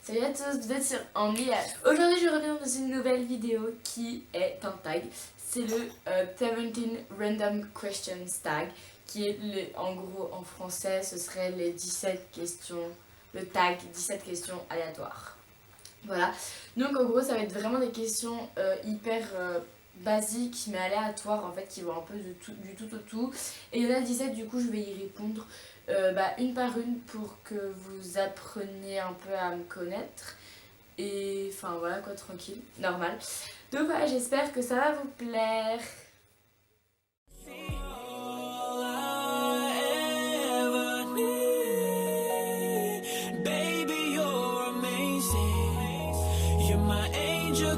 Salut à tous, vous êtes sur Anglais. Aujourd'hui je reviens dans une nouvelle vidéo qui est un tag. C'est le 17 Random Questions tag, qui est en gros en français ce serait les 17 questions, le tag 17 questions aléatoires. Voilà, donc en gros ça va être vraiment des questions hyper basiques mais aléatoires en fait, qui vont un peu du tout au tout. Et il y en a 17, du coup je vais y répondre une par une pour que vous appreniez un peu à me connaître. Et enfin voilà quoi, tranquille, normal. Donc voilà, j'espère que ça va vous plaire.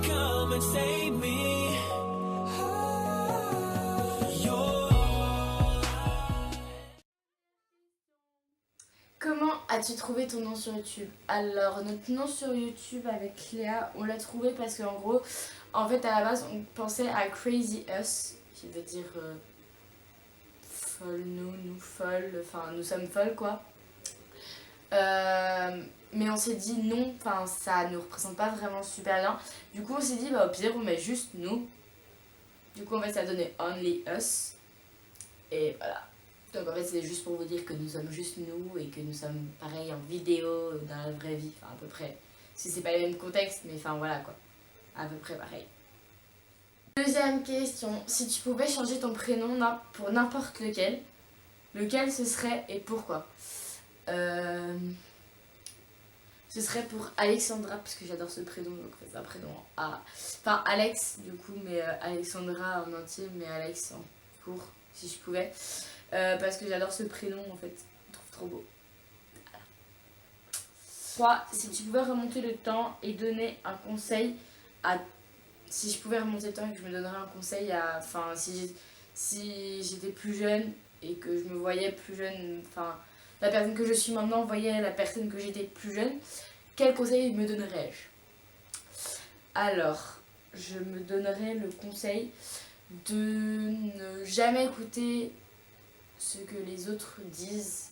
Come and save me. Comment as-tu trouvé ton nom sur YouTube? Alors notre nom sur YouTube avec Léa, on l'a trouvé parce qu'en gros, en fait à la base on pensait à Crazy Us, qui veut dire folle, nous folles, enfin nous sommes folles quoi. Mais on s'est dit non, enfin ça ne représente pas vraiment super bien. Du coup on s'est dit au pire on met juste nous. Du coup en fait ça a donné Only Us. Et voilà. Donc en fait c'est juste pour vous dire que nous sommes juste nous et que nous sommes pareil en vidéo, dans la vraie vie, enfin à peu près. Si c'est pas le même contexte, mais enfin voilà quoi. À peu près pareil. Deuxième question, si tu pouvais changer ton prénom pour n'importe lequel ce serait et pourquoi? Ce serait pour Alexandra, parce que j'adore ce prénom, donc c'est un prénom en A. Enfin Alex du coup, mais Alexandra en entier, mais Alex en court, si je pouvais. Parce que j'adore ce prénom en fait, je trouve trop beau. Voilà. 3. Si tu pouvais remonter le temps et donner un conseil à... Si je pouvais remonter le temps et que je me donnerais un conseil à... Enfin, si j'étais plus jeune et que je me voyais plus jeune, enfin, la personne que je suis maintenant voyait la personne que j'étais plus jeune, quel conseil me donnerais-je? Alors, je me donnerais le conseil de ne jamais écouter ce que les autres disent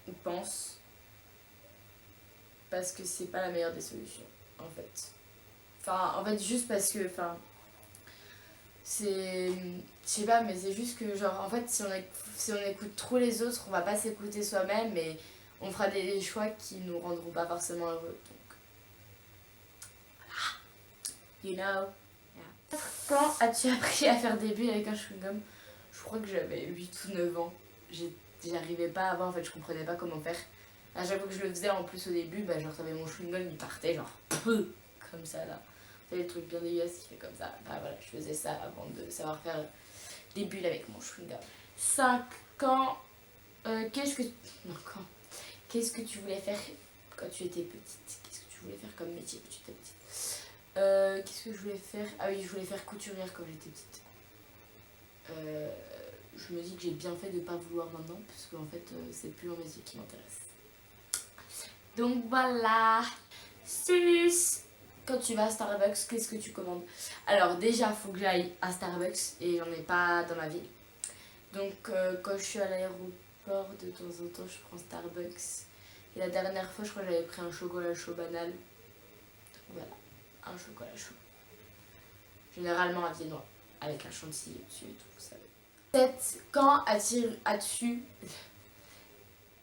ou pensent, parce que c'est pas la meilleure des solutions en fait. Enfin en fait juste parce que c'est, je sais pas, mais c'est juste que genre en fait si on écoute trop les autres, on va pas s'écouter soi-même et on fera des choix qui nous rendront pas forcément heureux. Donc voilà, you know. Yeah. Quand as-tu appris à faire des bulles avec un chewing-gum? Je crois que j'avais 8 ou 9 ans. J'y arrivais pas avant, en fait je comprenais pas comment faire. À chaque fois que je le faisais en plus au début, genre t'avais mon chewing-gum, il partait genre comme ça là. T'avais le truc bien dégueulasse qui fait comme ça. Bah voilà, je faisais ça avant de savoir faire des bulles avec mon chewing-gum. 5. Quand qu'est-ce que tu voulais faire quand tu étais petite? Qu'est-ce que tu voulais faire comme métier quand tu étais petite? Qu'est-ce que je voulais faire? Ah oui, je voulais faire couturière quand j'étais petite. Je me dis que j'ai bien fait de ne pas vouloir maintenant, parce qu'en fait c'est plus un métier qui m'intéresse. Donc voilà. 6. Quand tu vas à Starbucks, qu'est-ce que tu commandes? Alors déjà faut que j'aille à Starbucks et j'en ai pas dans ma ville. Donc quand je suis à l'aéroport, de temps en temps je prends Starbucks. Et la dernière fois je crois que j'avais pris un chocolat chaud banal. Donc voilà, un chocolat chaud. Généralement un viennois, avec un chantilly dessus et tout, vous savez. 7. Quand as-tu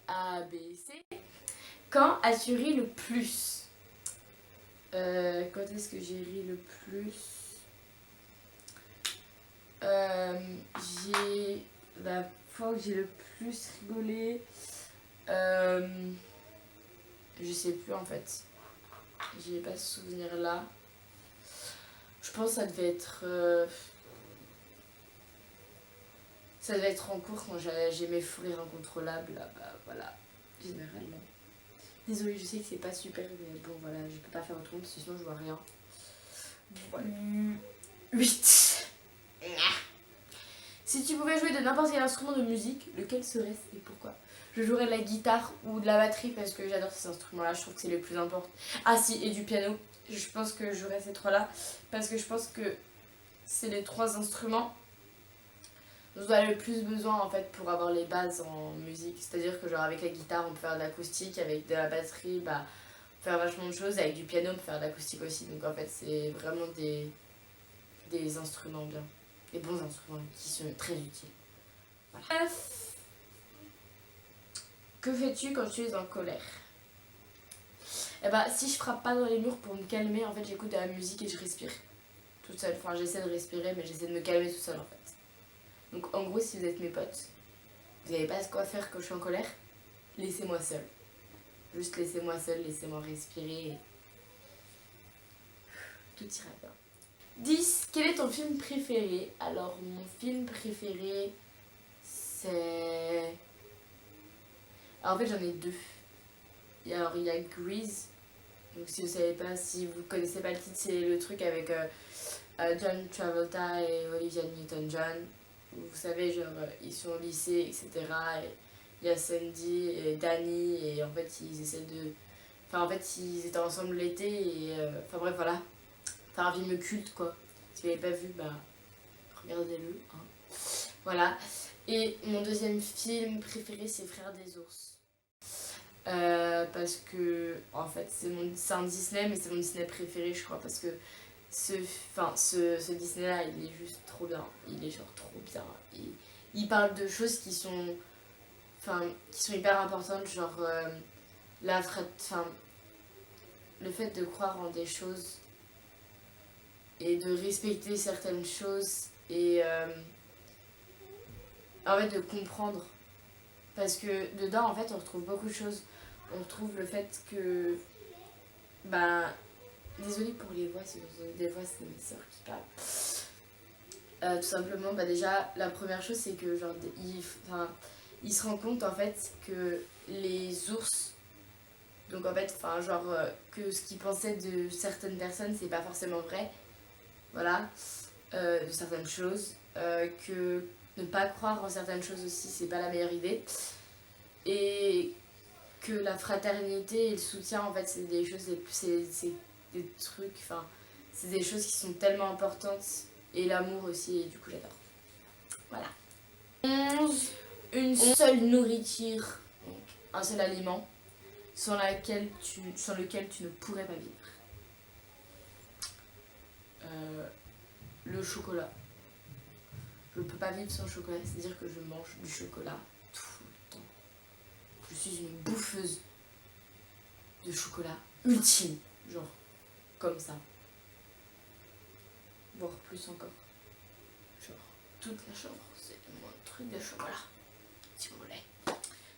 A, B, C. Quand as-tu ri le plus? Quand est-ce que j'ai ri le plus? La fois où j'ai le plus rigolé, je sais plus en fait. J'ai pas ce souvenir là. Je pense que ça devait être en cours quand j'ai mes fous rires incontrôlables là, voilà, généralement. Désolée, je sais que c'est pas super, mais bon voilà, je peux pas faire autrement parce que sinon je vois rien. Voilà. 8. Si tu pouvais jouer de n'importe quel instrument de musique, lequel serait-ce et pourquoi? Je jouerais de la guitare ou de la batterie parce que j'adore ces instruments-là, je trouve que c'est les plus importants. Ah si, et du piano. Je pense que je jouerais ces trois-là parce que je pense que c'est les 3 instruments dont on a le plus besoin en fait pour avoir les bases en musique. C'est-à-dire que genre avec la guitare on peut faire de l'acoustique, avec de la batterie faire vachement de choses. Avec du piano, on peut faire de l'acoustique aussi. Donc en fait, c'est vraiment des instruments bien. Des bons instruments qui sont très utiles. Voilà. Bref. Que fais-tu quand tu es en colère? Eh bah, si je frappe pas dans les murs pour me calmer, en fait, j'écoute de la musique et je respire. Toute seule. Enfin, j'essaie de respirer, mais j'essaie de me calmer toute seule en fait. Donc en gros, si vous êtes mes potes, vous n'avez pas quoi faire quand je suis en colère, laissez-moi seule. Juste laissez-moi seule, laissez-moi respirer. Et... tout ira bien. 10. Quel est ton film préféré? Alors, mon film préféré, c'est... Alors, en fait, j'en ai deux. Alors, il y a Grease. Donc, si vous savez pas, si vous connaissez pas le titre, c'est le truc avec John Travolta et Olivia Newton-John. Vous savez, genre, ils sont au lycée, etc. Et il y a Sandy et Danny, et en fait, ils essaient de... Enfin, en fait, ils étaient ensemble l'été, et... Enfin, bref, voilà. Enfin, un film culte, quoi. Si vous l'avez pas vu, bah, regardez-le. Hein. Voilà. Et mon deuxième film préféré, c'est Frères des ours. Parce que, en fait, c'est un Disney, mais c'est mon Disney préféré, je crois, parce que ce Disney-là, il est juste trop bien. Il est genre trop bien. Il parle de choses qui sont hyper importantes, genre le fait de croire en des choses et de respecter certaines choses et en fait de comprendre. Parce que dedans, en fait, on retrouve beaucoup de choses. On retrouve le fait que... Bah... Désolée pour les voix, des fois c'est mes soeurs qui parlent. Tout simplement, bah déjà, la première chose, c'est que genre, il se rend compte en fait que les ours... Donc en fait, que ce qu'ils pensaient de certaines personnes, c'est pas forcément vrai. Voilà. De certaines choses. Que ne pas croire en certaines choses aussi, c'est pas la meilleure idée. Et que la fraternité et le soutien, en fait, c'est des choses, c'est des trucs, enfin, c'est des choses qui sont tellement importantes. Et l'amour aussi, et du coup, j'adore. Voilà. 11. Une seule nourriture, donc un seul aliment, sans lequel tu ne pourrais pas vivre. Le chocolat. Je peux pas vivre sans chocolat, c'est-à-dire que je mange du chocolat tout le temps. Je suis une bouffeuse de chocolat ultime, genre comme ça. Voire plus encore. Genre toute la chambre, c'est mon truc de chocolat, si vous voulez.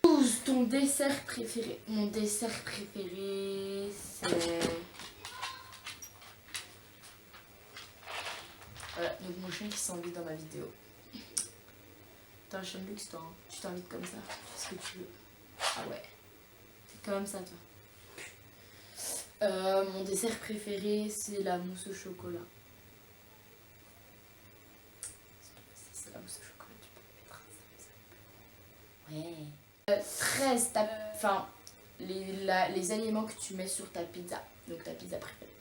12. Ton dessert préféré. Mon dessert préféré, c'est... Voilà, donc mon chien qui s'invite dans ma vidéo. T'es un chien de luxe, toi, hein. Tu t'invites comme ça, tu fais ce que tu veux. Ah ouais, c'est quand même ça, toi. Mon dessert préféré, c'est la mousse au chocolat. C'est la mousse au chocolat, tu peux mettre ça. Ouais. 13, les aliments que tu mets sur ta pizza. Donc ta pizza préférée.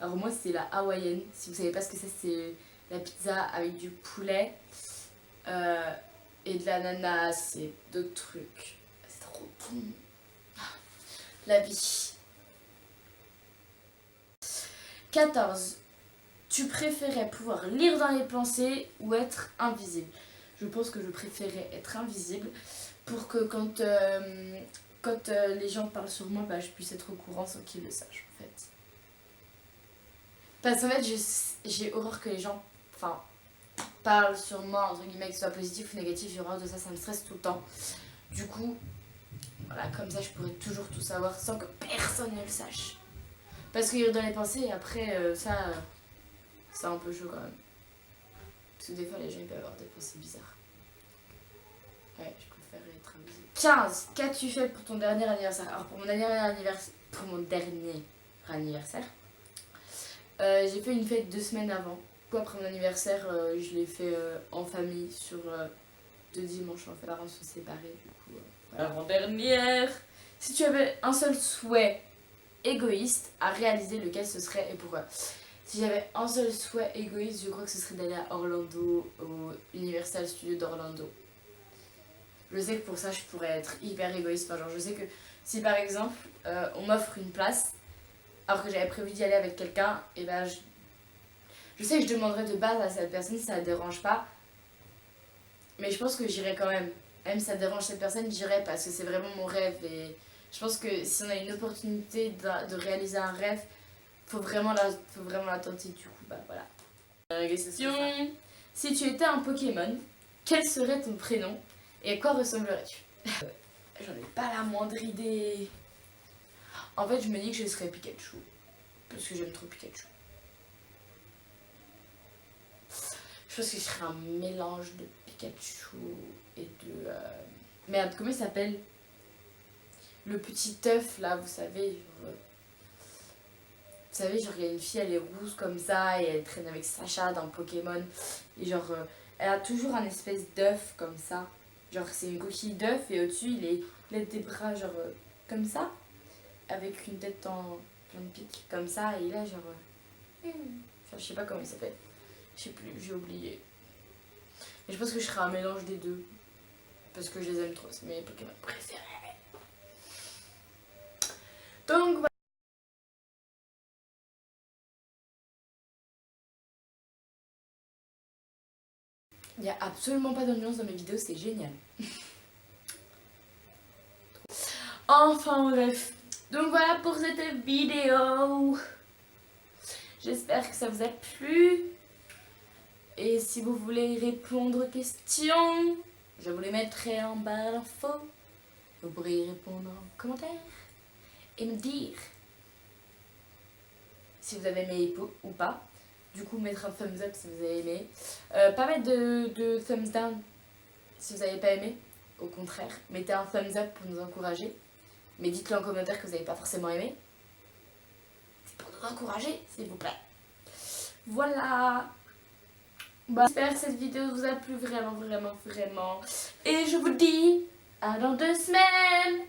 Alors moi, c'est la hawaïenne. Si vous savez pas ce que c'est la pizza avec du poulet. Et de l'ananas et d'autres trucs. C'est trop bon. La vie. 14. Tu préférais pouvoir lire dans les pensées ou être invisible? Je pense que je préférais être invisible pour que quand les gens parlent sur moi, bah, je puisse être au courant sans qu'ils le sachent en fait. Parce qu'en fait, j'ai horreur que les gens parlent sur moi, entre guillemets, que ce soit positif ou négatif, j'ai horreur de ça, ça me stresse tout le temps. Du coup, voilà, comme ça je pourrais toujours tout savoir sans que personne ne le sache. Parce que lire dans les pensées, et après, c'est un peu chaud quand même. Parce que des fois, les gens ils peuvent avoir des pensées bizarres. Ouais, je préfère être invisible. 15. Qu'as-tu fait pour ton dernier anniversaire? Alors, pour mon dernier anniversaire, j'ai fait une fête 2 semaines avant. Après mon anniversaire, je l'ai fait en famille sur 2 dimanches. En fait, mes parents sont séparés, du coup. Voilà. Avant-dernière. Si tu avais un seul souhait égoïste à réaliser, lequel ce serait et pourquoi? Si j'avais un seul souhait égoïste, je crois que ce serait d'aller à Orlando, au Universal Studios d'Orlando. Je sais que pour ça, je pourrais être hyper égoïste. Enfin, genre, je sais que si par exemple, on m'offre une place alors que j'avais prévu d'y aller avec quelqu'un, et ben je sais que je demanderais de base à cette personne si ça ne dérange pas, mais je pense que j'irai quand même. Même si ça dérange cette personne, j'irai parce que c'est vraiment mon rêve. Et je pense que si on a une opportunité de réaliser un rêve, faut vraiment la tenter. Du coup, bah voilà. Question. Si tu étais un Pokémon, quel serait ton prénom et à quoi ressemblerais-tu? J'en ai pas la moindre idée. En fait, je me dis que je serais Pikachu. Parce que j'aime trop Pikachu. Je pense que je serais un mélange de Pikachu et de... Merde, comment il s'appelle? Le petit œuf là, vous savez. Vous savez, genre, il y a une fille, elle est rousse comme ça et elle traîne avec Sacha dans Pokémon. Et genre, elle a toujours un espèce d'œuf comme ça. Genre, c'est une coquille d'œuf et au-dessus, il a des bras, genre, comme ça. Avec une tête en plein de pics, comme ça. Et là, genre. Enfin, je sais pas comment il s'appelle. Je sais plus, j'ai oublié. Mais je pense que je serai un mélange des deux. Parce que je les aime trop, c'est mes Pokémon préférés. Donc voilà. Il n'y a absolument pas d'ambiance dans mes vidéos, c'est génial. Enfin bref. Donc voilà pour cette vidéo. J'espère que ça vous a plu. Et si vous voulez répondre aux questions, je vous les mettrai en barre d'infos. Vous pourrez y répondre en commentaire et me dire si vous avez aimé ou pas. Du coup, mettre un thumbs up si vous avez aimé. Pas mettre de thumbs down si vous n'avez pas aimé. Au contraire, mettez un thumbs up pour nous encourager. Mais dites-le en commentaire que vous n'avez pas forcément aimé. C'est pour nous encourager, s'il vous plaît. Voilà. Bah, j'espère que cette vidéo vous a plu vraiment. Et je vous dis à dans 2 semaines.